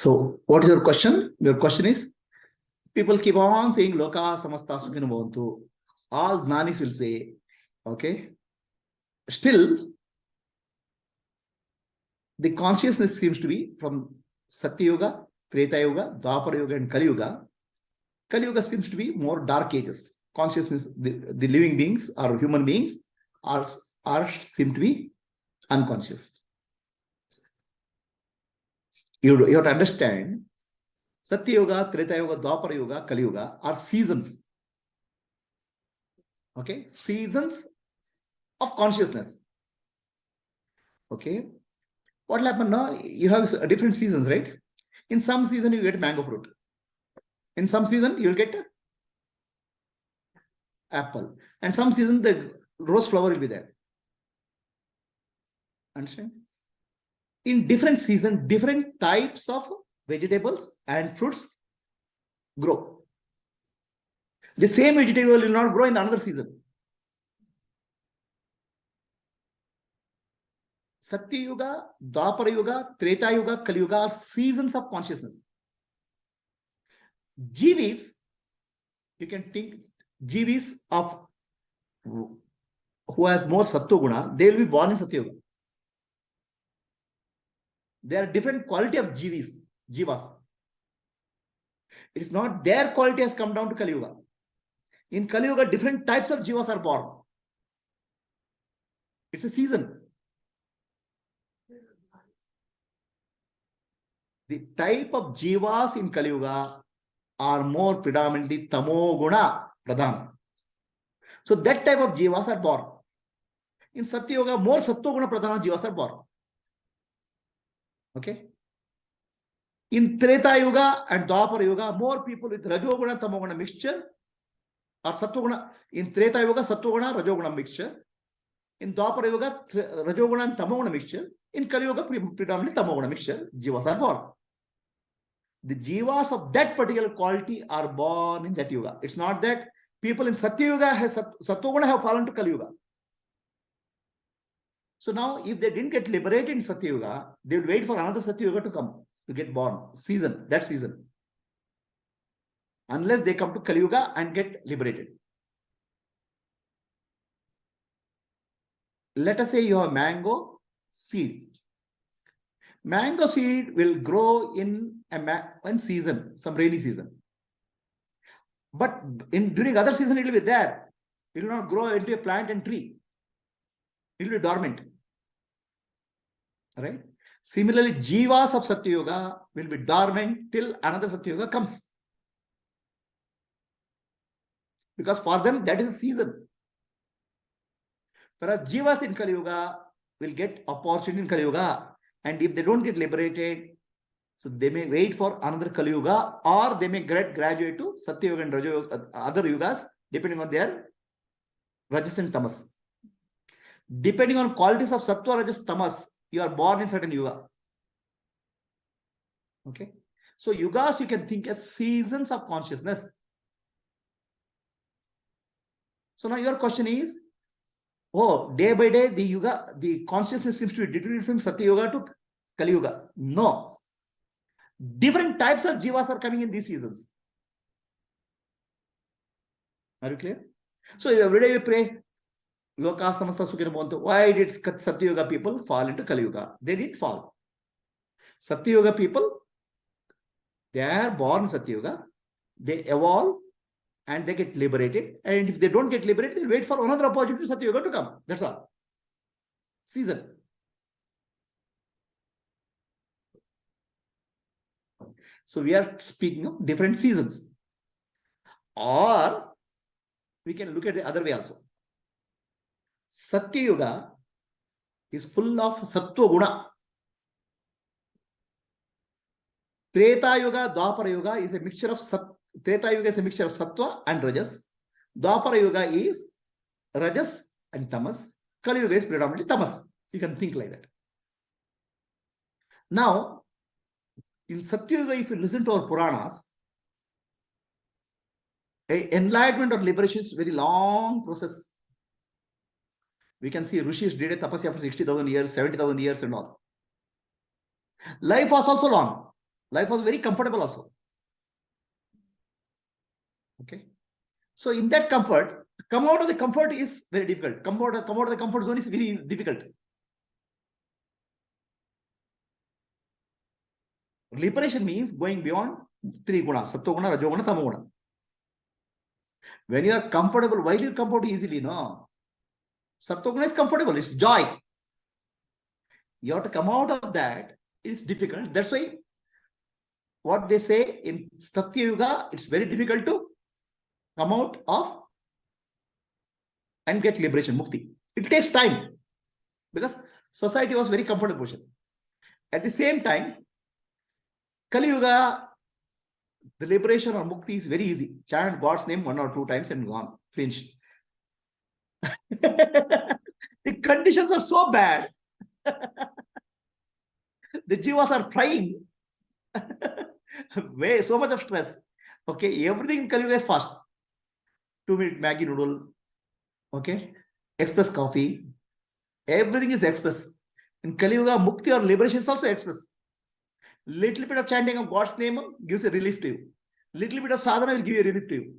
So, what is your question? Your question is, people keep on saying Loka Samasta Sukhino Bhavantu. All Gnanis will say, okay, still the consciousness seems to be from Satya Yuga, Treta Yuga, Dwapara Yuga, and Kali Yuga. Kali Yuga seems to be more dark ages. Consciousness, the living beings or human beings are seem to be unconscious. You have to understand, Satya Yuga, Treta Yuga, Dwapara Yuga, Kali Yuga are seasons. Okay, seasons of consciousness. Okay, what will happen now? You have different seasons, right? In some season, you get mango fruit. In some season, you will get apple. And some season, the rose flower will be there. Understand? In different season, different types of vegetables and fruits grow. The same vegetable will not grow in another season. Satya Yuga, Dwapara Yuga, Treta Yuga, Kali Yuga are seasons of consciousness. Jivis, you can think Jivis of who has more Sattva Guna, they will be born in Satya Yuga. There are different quality of Jivas. It is not their quality has come down to Kali Yuga. In Kali Yuga, different types of Jivas are born. It's a season. The type of Jivas in Kali Yuga are more predominantly Tamo Guna Pradhan. So that type of Jivas are born. In Satya Yuga, more Sattva Guna Pradhana Jivas are born. Okay. In Treta Yuga and Dwapara Yuga, more people with Rajoguna Tamoguna mixture or Sattva Guna. In Treta Yuga, Sattva Guna Rajoguna mixture. In Dwapara Yuga, Rajoguna and Tamoguna mixture. In Kali Yuga, predominantly Tamoguna mixture. Jivas are born. The Jivas of that particular quality are born in that Yuga. It's not that people in Satya Yuga Sattva Guna have fallen to Kali Yuga. So now, if they didn't get liberated in Satya Yuga, they will wait for another Satya Yuga to come, to get born. That season. Unless they come to Kali Yuga and get liberated. Let us say you have mango seed. Mango seed will grow in one season, some rainy season. But during other season, it will be there. It will not grow into a plant and tree. It will be dormant. Right? Similarly, Jivas of Satya Yuga will be dormant till another Satya Yuga comes. Because for them, that is a season. Whereas Jivas in Kali Yuga will get opportunity in Kali Yuga. And if they don't get liberated, so they may wait for another Kali Yuga, or they may graduate to Satya Yuga and Raja Yuga, other Yugas, depending on their Rajas and Tamas. Depending on qualities of Sattva, Rajas, Tamas, you are born in certain Yuga. Okay. So Yugas you can think as seasons of consciousness. So now your question is, oh, day by day, the consciousness seems to be different from Satya Yuga to Kali Yuga. No. Different types of Jivas are coming in these seasons. Are you clear? So every day you pray, Loka Samasta Sukhino Bhavantu. Why did Satya Yuga people fall into Kali Yuga? They didn't fall. Satya Yuga people, they are born in Satya Yuga. They evolve and they get liberated. And if they don't get liberated, they wait for another opportunity Satya Yuga to come. That's all. Season. So we are speaking of different seasons. Or we can look at the other way also. Satya Yuga is full of Sattva Guna. Treta Yuga, Dwapara Yuga is a mixture of Treta Yuga is a mixture of Sattva and Rajas. Dwapara Yuga is Rajas and Tamas. Kali Yuga is predominantly Tamas. You can think like that. Now, in Satya Yuga, if you listen to our Puranas, enlightenment or liberation is a very long process. We can see Rishis did a tapasya for 60,000 years, 70,000 years and all. Life was also long. Life was very comfortable also. Okay. So in that comfort, come out of the comfort is very difficult. Come out of the comfort zone is very difficult. Liberation means going beyond three gunas, sattva guna, rajo guna, tamo guna. When you are comfortable, why do you come out easily? No. Sattva guna is comfortable, it's joy. You have to come out of that, it's difficult. That's why what they say in Satya Yuga, it's very difficult to come out of and get liberation, mukti. It takes time because society was very comfortable. At the same time, Kali Yuga, the liberation or mukti is very easy. Chant God's name 1 or 2 times and gone, finished. The conditions are so bad. The jivas are trying. Way so much of stress. Okay, everything in Kali Yuga is fast. 2-minute Maggi noodle. Okay, express coffee. Everything is express. In Kali Yuga, mukti or liberation is also express. Little bit of chanting of God's name gives a relief to you. Little bit of sadhana will give you a relief to you.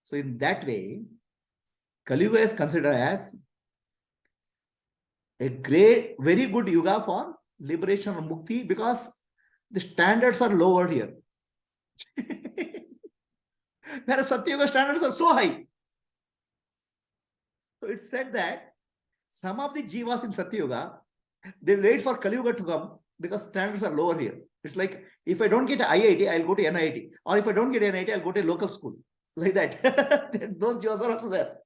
So in that way, Kali Yuga is considered as a great, very good yuga for liberation or mukti because the standards are lower here. Whereas Satya Yuga standards are so high. So it's said that some of the jivas in Satya Yuga, they wait for Kali Yuga to come because standards are lower here. It's like, if I don't get IIT, I'll go to NIT. Or if I don't get NIT, I'll go to a local school. Like that. Those jivas are also there.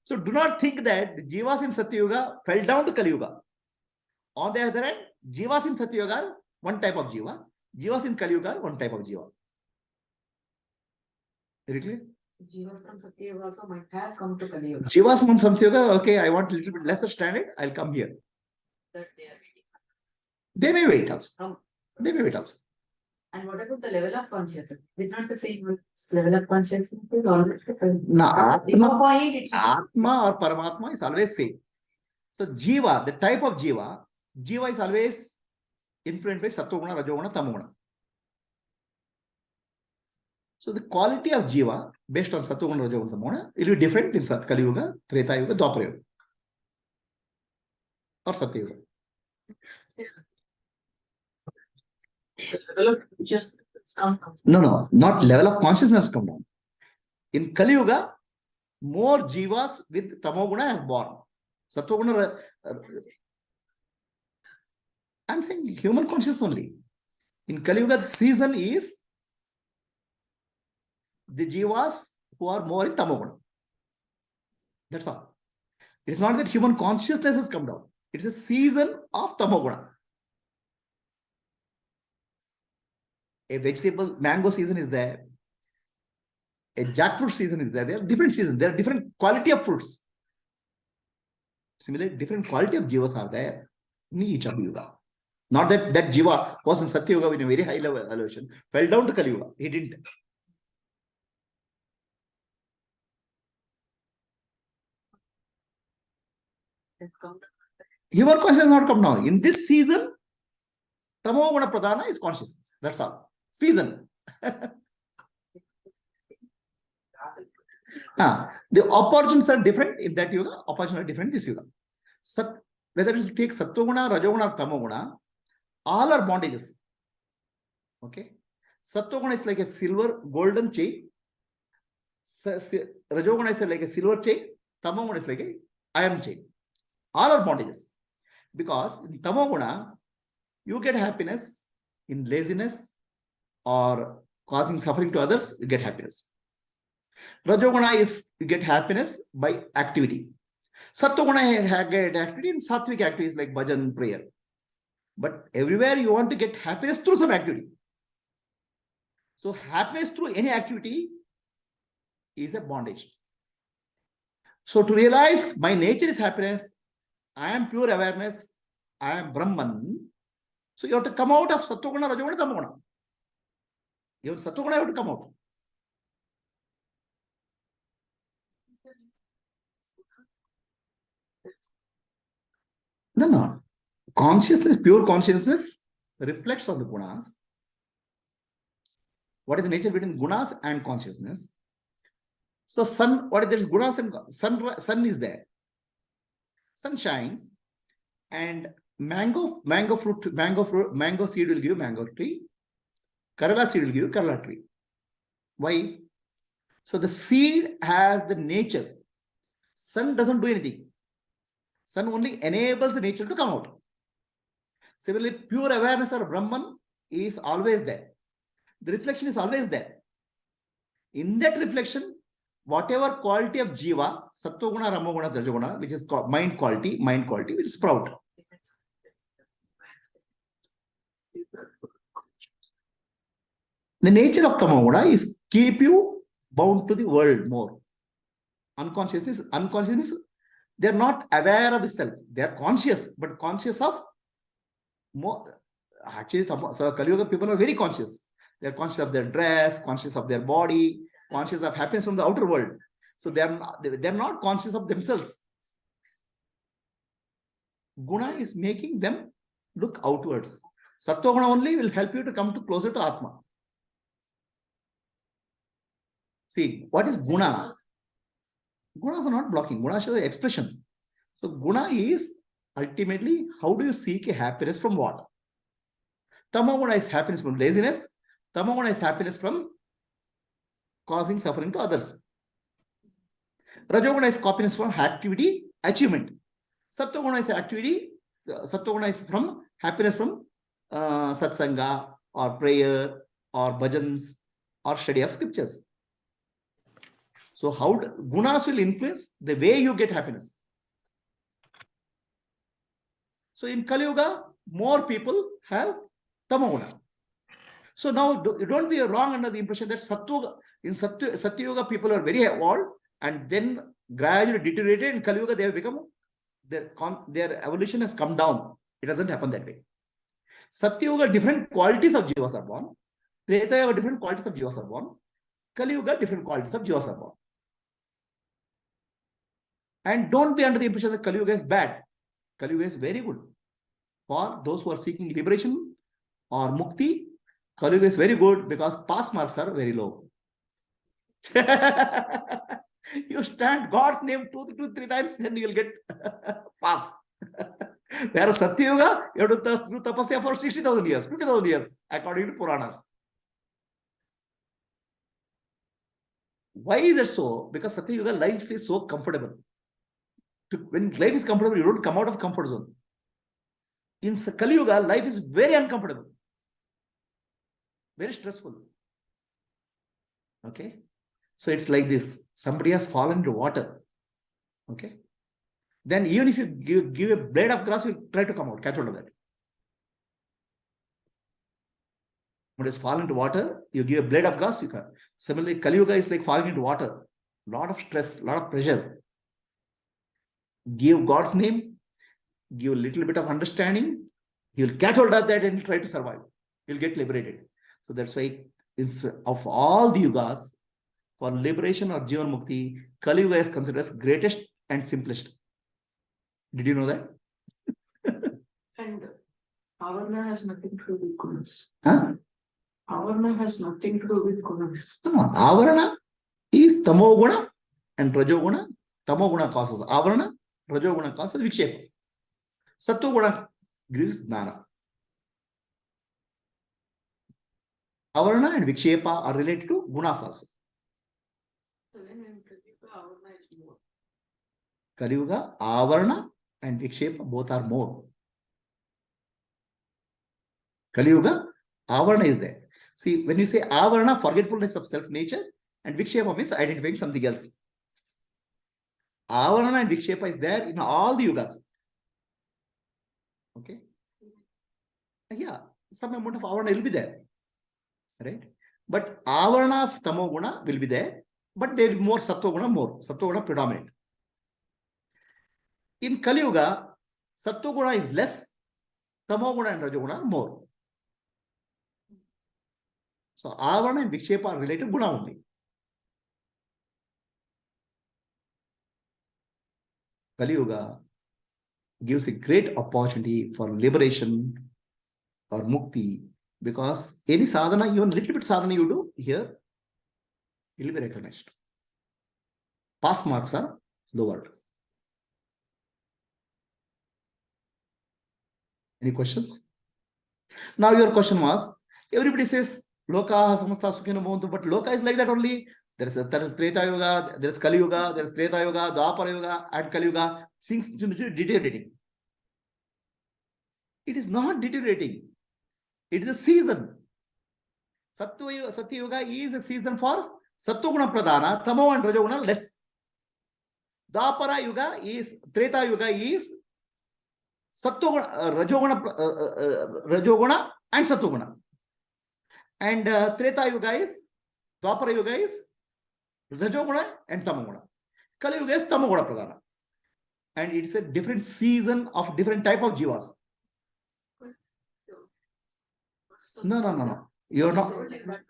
So do not think that the jivas in Satya Yuga fell down to Kali Yuga. On the other hand, jivas in Satya Yuga are one type of jiva. Jivas in Kali Yuga are one type of jiva. Very clear? Jivas from Satya Yuga also might have come to Kali Yuga. Jivas from Satya Yuga, okay, I want a little bit lesser standard, I'll come here. That they are waiting. They may wait also. They may wait also. And what about the level of consciousness? Did not the same level of consciousness is always different? No, Atma or Paramatma is always same. So Jiva, the type of Jiva is always influenced by Sattva-guna, Rajo-guna, Tamo-guna. So the quality of Jiva based on Sattva-guna, Rajo-guna, Tamo-guna will be different in Kali Yuga, Treta Yuga, Dwapara Yuga or Satya Yuga. Just come down. No, not level of consciousness come down. In Kali Yuga, more jivas with Tamoguna have born. Sattva-guna, I'm saying human consciousness only. In Kali Yuga, the season is the jivas who are more in Tamoguna. That's all. It's not that human consciousness has come down. It's a season of Tamoguna. A vegetable mango season is there. A jackfruit season is there. There are different seasons. There are different quality of fruits. Similarly, different quality of jivas are there in each of yuga. Not that jiva was in Satya Yuga in a very high level elevation, fell down to Kali Yuga. He didn't. Human consciousness has not come down. In this season, Tamo Guna Pradhana is consciousness. That's all. Season. The opportunities are different in that yuga, opportunities are different in this yuga. Whether you take Sattva-guna, Rajo-guna, Tamo-guna, all are bondages. Okay. Sattva-guna is like a silver, golden chain. Rajo-guna is like a silver chain. Tamo-guna is like a iron chain. All are bondages. Because in Tamo-guna, you get happiness in laziness or causing suffering to others, you get happiness. Rajoguna is you get happiness by activity. Sattva-guna get activity in sattvic activities like bhajan, prayer. But everywhere you want to get happiness through some activity. So happiness through any activity is a bondage. So to realize my nature is happiness, I am pure awareness, I am Brahman. So you have to come out of Sattva-guna, Rajoguna, Tamo-guna. Even Sattva-guna have to come out. No. consciousness, pure consciousness reflects on the gunas. What is the nature between gunas and consciousness? So sun, what is there is gunas and sun is there. Sun shines, and mango seed will give mango tree. Karala seed will give Karala tree. Why? So the seed has the nature. Sun doesn't do anything. Sun only enables the nature to come out. Similarly, pure awareness or Brahman is always there. The reflection is always there. In that reflection, whatever quality of Jiva, Sattva Guna, Rama Guna, Raja Guna, which is mind quality, will sprout. The nature of Tamoguna is keep you bound to the world more. Unconsciousness, they are not aware of the self. They are conscious, but conscious of more. Actually, so Kali Yuga people are very conscious. They are conscious of their dress, conscious of their body, conscious of happiness from the outer world. So they are not conscious of themselves. Guna is making them look outwards. Sattva Guna only will help you to come closer to Atma. See, what is Guna? Gunas are not blocking. Gunas are expressions. So Guna is ultimately, how do you seek a happiness from what? Tamoguna is happiness from laziness. Tamoguna is happiness from causing suffering to others. Rajoguna is happiness from activity, achievement. Sattva is activity. Sattva is from happiness from satsanga or prayer or bhajans or study of scriptures. So how gunas will influence the way you get happiness. So in Kali Yuga, more people have Tamoguna. So now don't be wrong under the impression that Satya Yuga people are very evolved and then gradually deteriorated. In Kali Yuga, they have become, their evolution has come down. It doesn't happen that way. Satya Yuga, different qualities of jivas are born. Treta Yuga, different qualities of jivas are born. Kali Yuga, different qualities of jivas are born. And don't be under the impression that Kali Yuga is bad. Kali Yuga is very good. For those who are seeking liberation or mukti, Kali Yuga is very good because pass marks are very low. You stand God's name 2-3 times, then you will get pass. Whereas Satya Yuga, you have to do tapasya for 60,000 years, 50,000 years, according to Puranas. Why is that so? Because Satya Yuga life is so comfortable. When life is comfortable, you don't come out of comfort zone. In Kali Yuga, life is very uncomfortable, very stressful. Okay, so it's like this: somebody has fallen into water. Okay, then even if you give a blade of grass, you try to come out, catch hold of that. When it's fallen into water, you give a blade of grass, you can. Similarly, Kali Yuga is like falling into water, lot of stress, lot of pressure. Give God's name, give a little bit of understanding, you'll catch hold of that and try to survive. You'll get liberated. So that's why, of all the yugas, for liberation or Jivan Mukti, Kali Yuga is considered as greatest and simplest. Did you know that? And Avarna has nothing to do with Gunas. Huh? Avarna has nothing to do with Gunas. No. Avarana is Tamoguna and Rajoguna. Tamoguna causes Avarana, Rajoguna causes Vikshepa. Sattva gives Jnana. Avarana and Vikshepa are related to Gunas also. So then in Kali Yuga, Avarna is more. Kali Yuga, Avarana and Vikshepa both are more. Kali Yuga, Avarana is there. See, when you say Avarana, forgetfulness of self-nature, and Vikshepa means identifying something else. Avarana and Vikshepa is there in all the yugas. Okay? Yeah, some amount of Avarana will be there. Right? But Avarana of Tamoguna will be there, but there will be more Sattva more. Sattva predominant. In Kali Yuga, Sattva is less, Tamoguna and Rajoguna are more. So Avarana and Vikshepa are related to Guna only. Kali Yuga, gives a great opportunity for liberation or mukti, because any sadhana, even little bit sadhana you do here, it will be recognized. Pass marks are lowered. Any questions? Now your question was, everybody says loka samasta sukhino bhavantu, but loka is like that only. There is Treta Yuga, there is Kali Yuga, there is Treta Yuga, Dwapara Yuga, and Kali Yuga. Things deteriorating. It is not deteriorating. It is a season. Satya Yuga is a season for Sattva Pradhana, Tamo and Rajoguna less. Dwapara Yuga is, Treta Yuga is Sattva Rajoguna and Sattva. And Treta Yuga is, Dwapara Yuga is Rajoguna and Tamoguna. Kali Yuga is Tamoguna Pradhana. And it's a different season of different type of jivas. No. You're not.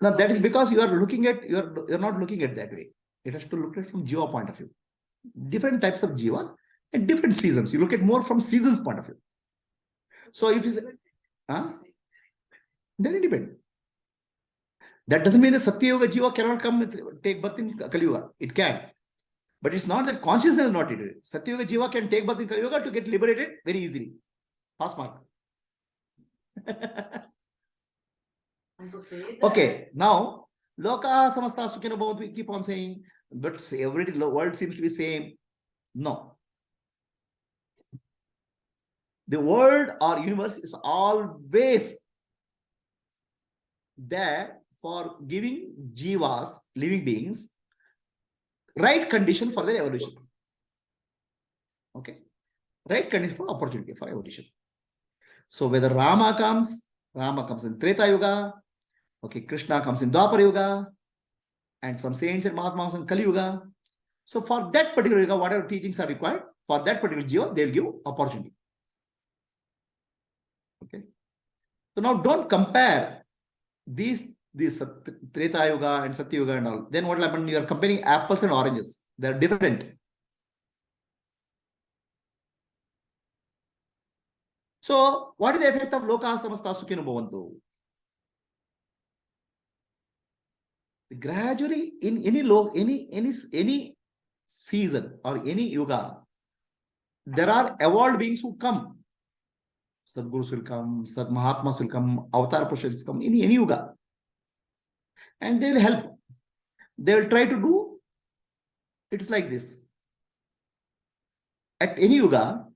No, that is because you are looking at, you're not looking at that way. It has to look at from jiva point of view. Different types of jiva and different seasons. You look at more from seasons point of view. So if you say, then it depends. That doesn't mean the Satya Yuga jiva cannot come take birth in Kali Yuga. It can. But it's not that consciousness is not it. Satya Yuga jiva can take birth in Kali Yuga to get liberated very easily. Pass mark. Okay, now Loka Samasta Sukhino Bhavantu, we keep on saying, but every world seems to be same. No. The world or universe is always there for giving jivas, living beings, right condition for their evolution. Okay. Right condition for opportunity for evolution. So whether Rama comes in Treta Yuga, okay, Krishna comes in Dwapara Yuga, and some saints and Mahatmas in Kali Yuga. So for that particular Yuga, whatever teachings are required, for that particular jiva, they will give opportunity. Okay. So now don't compare these Treta Yuga and Satya Yuga and all. Then what will happen? You are comparing apples and oranges. They are different. So what is the effect of Loka Samasta Sukhino Bhavantu? Gradually, in any season or any yuga, there are evolved beings who come. Sadgurus will come, Sad Mahatmas will come, Avatar Purushas will come in any yuga. And they will help. They will try to do, it's like this. At any yuga,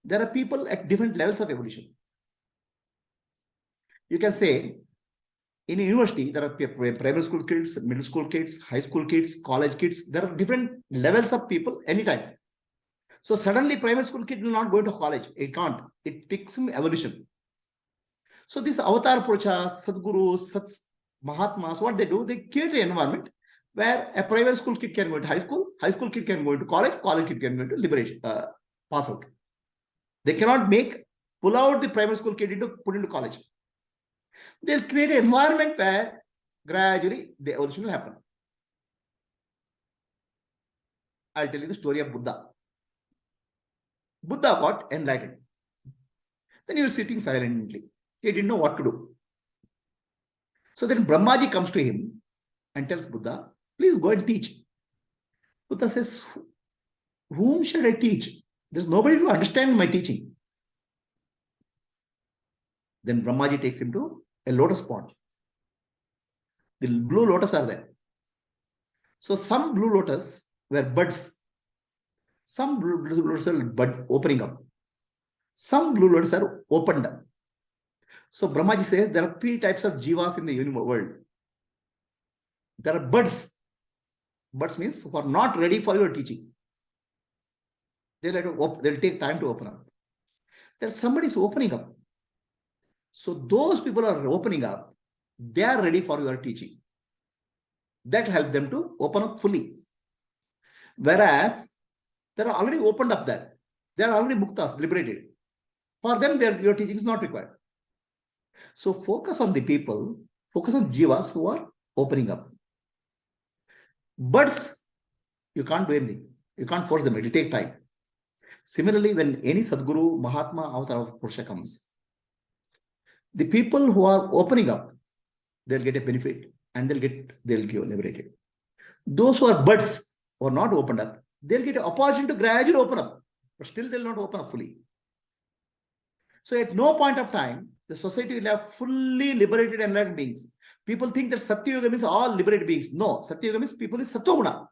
there are people at different levels of evolution. You can say, in a university, there are primary school kids, middle school kids, high school kids, college kids. There are different levels of people anytime. So suddenly primary school kid will not go to college. It can't. It takes some evolution. So this Avatar Purushas, Sadgurus, Mahatmas, what they do, they create an environment where a primary school kid can go to high school kid can go into college kid can go into liberation, pass out. They cannot pull out the primary school kid put into college. They'll create an environment where gradually the evolution will happen. I'll tell you the story of Buddha. Buddha got enlightened. Then he was sitting silently. He didn't know what to do. So then Brahmaji comes to him and tells Buddha, please go and teach. Buddha says, whom should I teach? There's nobody to understand my teaching. Then Brahmaji takes him to a lotus pond. The blue lotus are there. So some blue lotus were buds. Some blue lotus are bud opening up. Some blue lotus are opened up. So Brahmaji says there are 3 types of jivas in the universe world. There are buds. Buds means who are not ready for your teaching. They'll take time to open up. There's somebody who's opening up. So those people are opening up. They are ready for your teaching. That helps them to open up fully. Whereas they are already opened up there. They are already muktas, liberated. For them, your teaching is not required. So focus on the people, focus on jivas who are opening up. Buds, you can't do anything. You can't force them. It will take time. Similarly, when any Sadguru, Mahatma, Avatar Purusha comes, the people who are opening up, they'll get a benefit and they'll get liberated. Those who are buds, who are not opened up, they'll get an opportunity to gradually open up, but still they'll not open up fully. So at no point of time, the society will have fully liberated enlightened beings. People think that Satya Yuga means all liberated beings. No, Satya Yuga means people in Sattva Guna.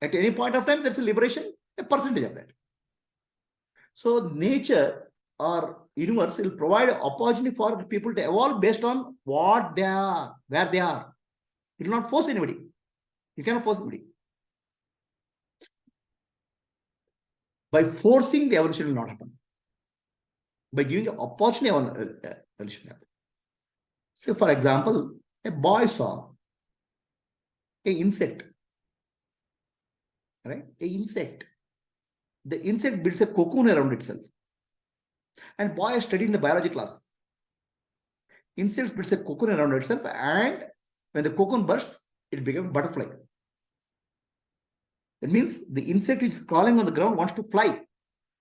At any point of time, there's a liberation, a percentage of that. So nature or universe will provide an opportunity for people to evolve based on what they are, where they are. It will not force anybody. You cannot force anybody. By forcing, the evolution will not happen. By giving an opportunity, evolution will happen. So, for example, a boy saw an insect, right? An insect. The insect builds a cocoon around itself. And boy is studying the biology class. Insect builds a cocoon around itself, and when the cocoon bursts, it becomes a butterfly. It means the insect which is crawling on the ground wants to fly.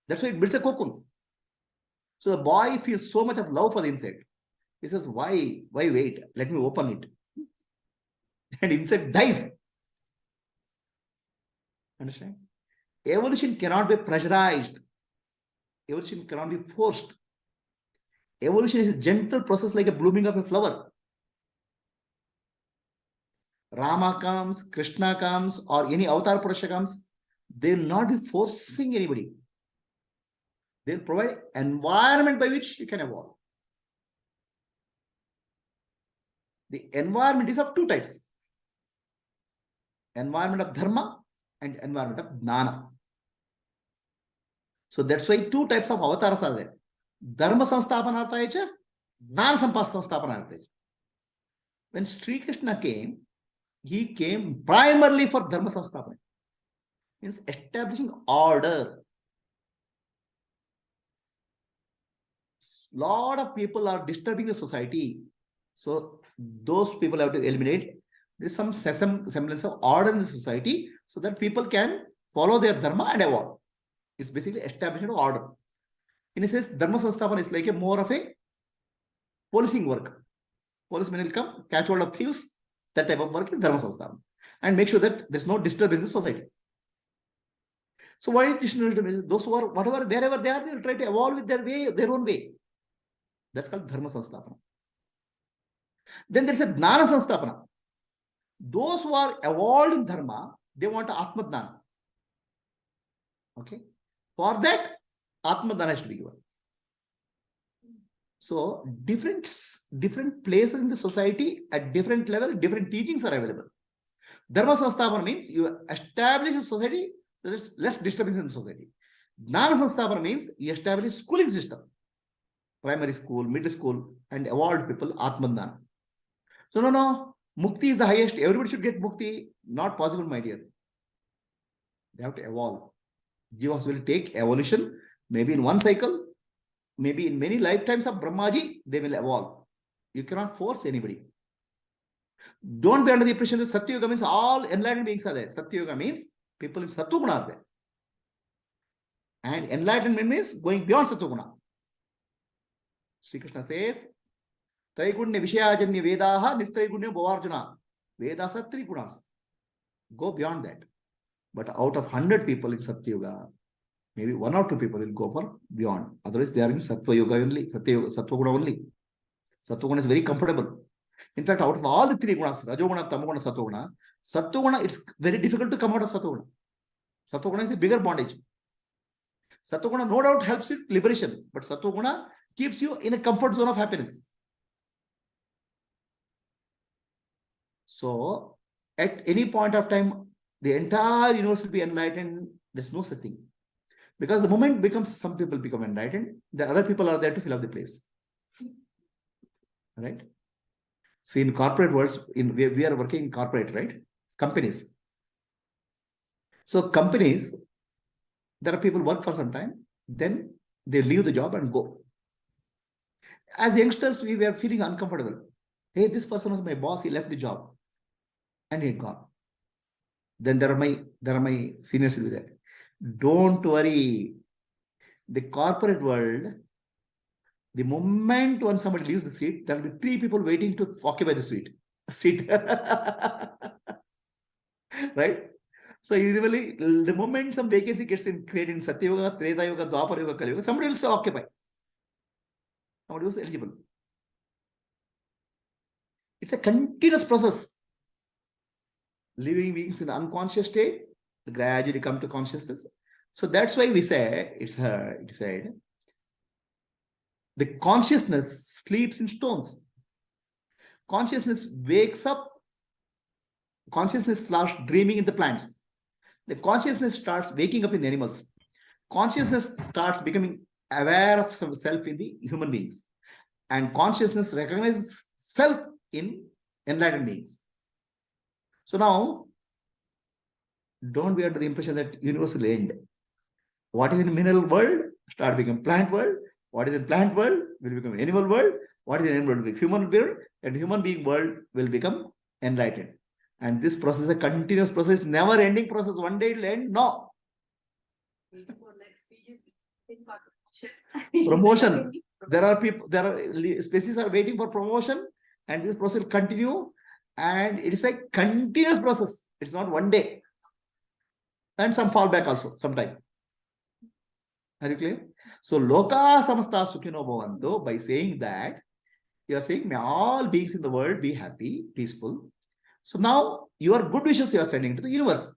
That's why it builds a cocoon. So the boy feels so much of love for the insect. He says, why wait? Let me open it. And insect dies. Understand? Evolution cannot be pressurized. Evolution cannot be forced. Evolution is a gentle process like a blooming of a flower. Rama comes, Krishna comes, or any avatar Purusha comes, they will not be forcing anybody. They will provide environment by which you can evolve. The environment is of two types. Environment of dharma and environment of jnana. So that's why two types of avatars are there. Dharma samsthapanarthaya cha, jnana samsthapanarthaya cha. When Sri Krishna came, he came primarily for dharma samsthapana. Means establishing order. Lot of people are disturbing the society. So those people have to eliminate. There's some semblance of order in the society so that people can follow their dharma and evolve. It's basically establishment of order. In a sense, dharma samsthapana is like a more of a policing work. Policemen will come, catch hold of thieves. That type of work is dharma samsthapana. And make sure that there's no disturbance in the society. So what is disturbance? Those who are, whatever, wherever they are, they will try to evolve with their way, their own way. That's called dharma samsthapana. Then there's a jnana samsthapana. Those who are evolved in dharma, they want Atma jnana. Okay. For that, Atma jnana has to be given. So different places in the society at different level, different teachings are available. Dharma samsthapana means you establish a society, there is less disturbance in the society. Jnana samsthapana means you establish schooling system. Primary school, middle school, and evolved people, Atma jnana. So no, mukti is the highest. Everybody should get mukti. Not possible, my dear. They have to evolve. Jivas will take evolution, maybe in one cycle, maybe in many lifetimes of Brahmaji, they will evolve. You cannot force anybody. Don't be under the impression that Satya Yuga means all enlightened beings are there. Satya Yuga means people in Sattva Guna are there. And enlightenment means going beyond Sattva Guna. Sri Krishna says, Traigunya Vishayajanya Vedaha Nistraigunya Bhavarjuna. Vedas are 3 gunas. Go beyond that. But out of 100 people in Satya Yuga, maybe 1 or 2 people will go for beyond. Otherwise, they are in Sattva Yuga only, Sattva Guna only. Sattva Guna is very comfortable. In fact, out of all the 3 gunas, Rajoguna, Tamoguna, Sattva Guna, it's very difficult to come out of Sattva Guna. Sattva Guna is a bigger bondage. Sattva Guna no doubt helps you liberation, but Sattva Guna keeps you in a comfort zone of happiness. So, at any point of time, the entire universe will be enlightened. There's no such thing. Because the moment becomes, some people become enlightened, the other people are there to fill up the place. Right? See, in corporate worlds, we are working in corporate, right? Companies. So companies, there are people work for some time, then they leave the job and go. As youngsters, we were feeling uncomfortable. Hey, this person was my boss, he left the job and he had gone. Then there are my seniors will be there. Don't worry. The corporate world, the moment when somebody leaves the seat, there will be 3 people waiting to occupy the seat. Right? So usually, the moment some vacancy gets created in Satya Yuga, Treta Yuga, Dwapara Yuga, Kali Yuga, somebody will still occupy. Somebody who's eligible. It's a continuous process. Living beings in the unconscious state gradually come to consciousness. So that's why we say, it said, the consciousness sleeps in stones. Consciousness wakes up. Consciousness starts dreaming in the plants. The consciousness starts waking up in the animals. Consciousness starts becoming aware of self in the human beings. And consciousness recognizes self in enlightened beings. So now, don't be under the impression that universe will end. What is in mineral world start becoming plant world. What is in plant world will become animal world. What is in animal world will be human world, and human being world will become enlightened. And this process is a continuous process, never ending process. One day it will end. No. Promotion. There are people, there are species are waiting for promotion, and this process will continue. And it is a continuous process. It's not one day. And some fall back also sometime. Are you clear? So, Loka Samasta Sukhino Bhavantu, by saying that, you are saying, may all beings in the world be happy, peaceful. So now, your good wishes you are sending to the universe.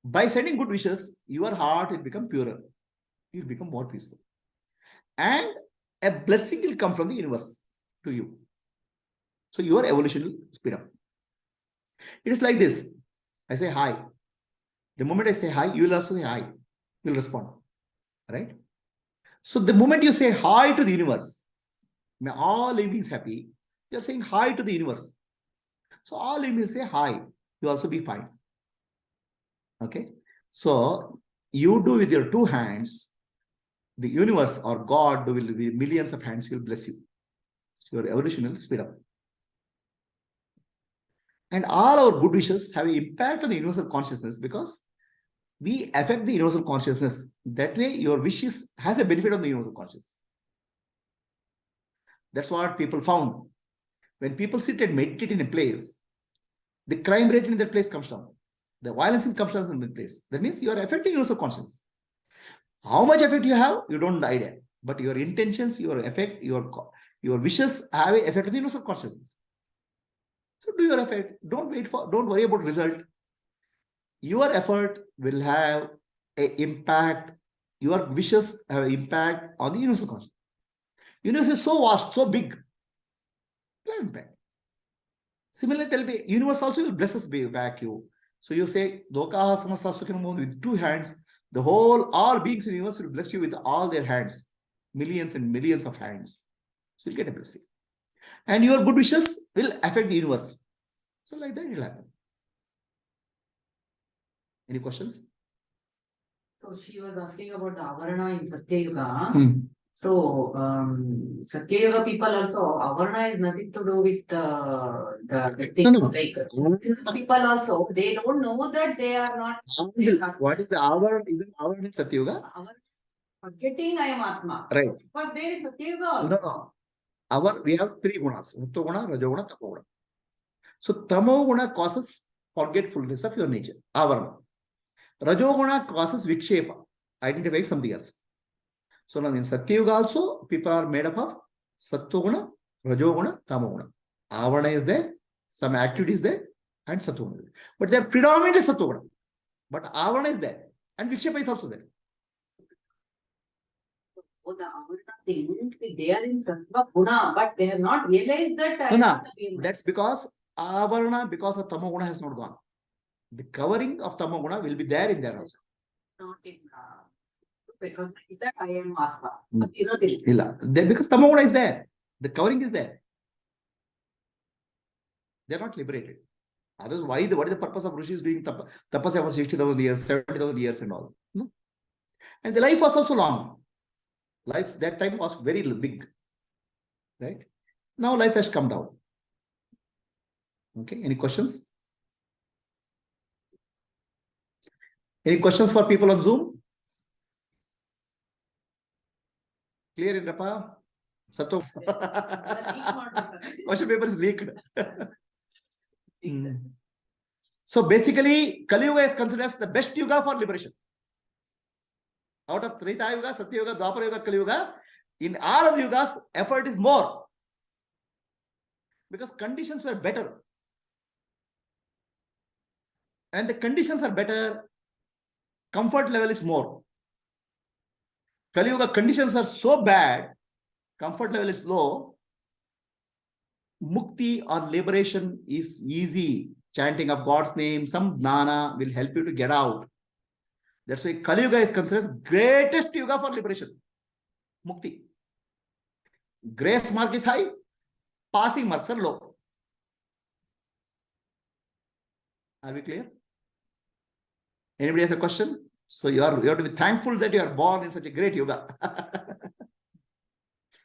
By sending good wishes, your heart will become purer. You will become more peaceful. And a blessing will come from the universe to you. So your evolution will speed up. It is like this. I say hi. The moment I say hi, you will also say hi. You will respond. Right? So the moment you say hi to the universe, may all living beings happy, you are saying hi to the universe. So all living beings say hi. You also be fine. Okay? So you do with your 2 hands, the universe or God will be millions of hands, will bless you. Your evolution will speed up. And all our good wishes have an impact on the universal consciousness because we affect the universal consciousness. That way, your wishes has a benefit on the universal consciousness. That's what people found. When people sit and meditate in a place, the crime rate in that place comes down. The violence comes down in that place. That means you are affecting universal consciousness. How much effect you have, you don't know the idea. But your intentions, your effect, your wishes have an effect on the universal consciousness. So do your effort. Don't worry about result. Your effort will have an impact. Your wishes have an impact on the universal consciousness. Universe is so vast, so big. It will have impact. Similarly, universe also will bless us back you. So you say, Loka Samasta Sukhinam with 2 hands. All beings in the universe will bless you with all their hands. Millions and millions of hands. So you'll get a blessing. And your good wishes will affect the universe. So like that it will happen. Any questions? So she was asking about the Avarana in Satya Yuga. So Satya Yuga people also, Avarana is nothing to do with the thing. No. Like people also, they don't know that they are not. What is the Avarana? Even Avarana in Satya Yuga? Forgetting I am Atma. Right. But there is Satya Yuga also. No. We have 3 gunas: Sattva-guna, Rajo-guna, Tamo-guna. So Tamo-guna causes forgetfulness of your nature. Avarana. Rajo-guna causes Vikshepa, identifying something else. So now in Satya Yuga also, people are made up of Sattva-guna, Rajo-guna, Tamo-guna. Avarana is there, some activity is there, and Sattva-guna. But they are predominantly Sattva-guna. But Avarana is there, and Vikshepa is also there. Oh, the Avarana thing, they are in Sattva-guna, but they have not realized that. That's because Avarana, because of Tamo-guna has not gone. The covering of Tamo-guna will be there in there also. Not in recognize that I am Atma. Because Tamo-guna is there. The covering is there. They are not liberated. Otherwise, what is the purpose of Rishis doing tapasya for 60,000 years, 70,000 years and all? No? And the life was also long. Life that time was very big. Right? Now life has come down. Okay, any questions? Any questions for people on Zoom? Clear in Rapa? Sato. Question paper is leaked. So basically, Kali Yuga is considered as the best yuga for liberation. Out of Treta Yuga, Satya Yuga, Dwapara Yuga, Kali Yuga, in all of yugas, effort is more. Because conditions were better. And the conditions are better, comfort level is more. Kali Yuga conditions are so bad, comfort level is low, mukti or liberation is easy. Chanting of God's name, some jnana will help you to get out. That's why Kali Yuga is considered as greatest yuga for liberation. Mukti. Grace mark is high, passing marks are low. Are we clear? Anybody has a question? So you have to be thankful that you are born in such a great yuga.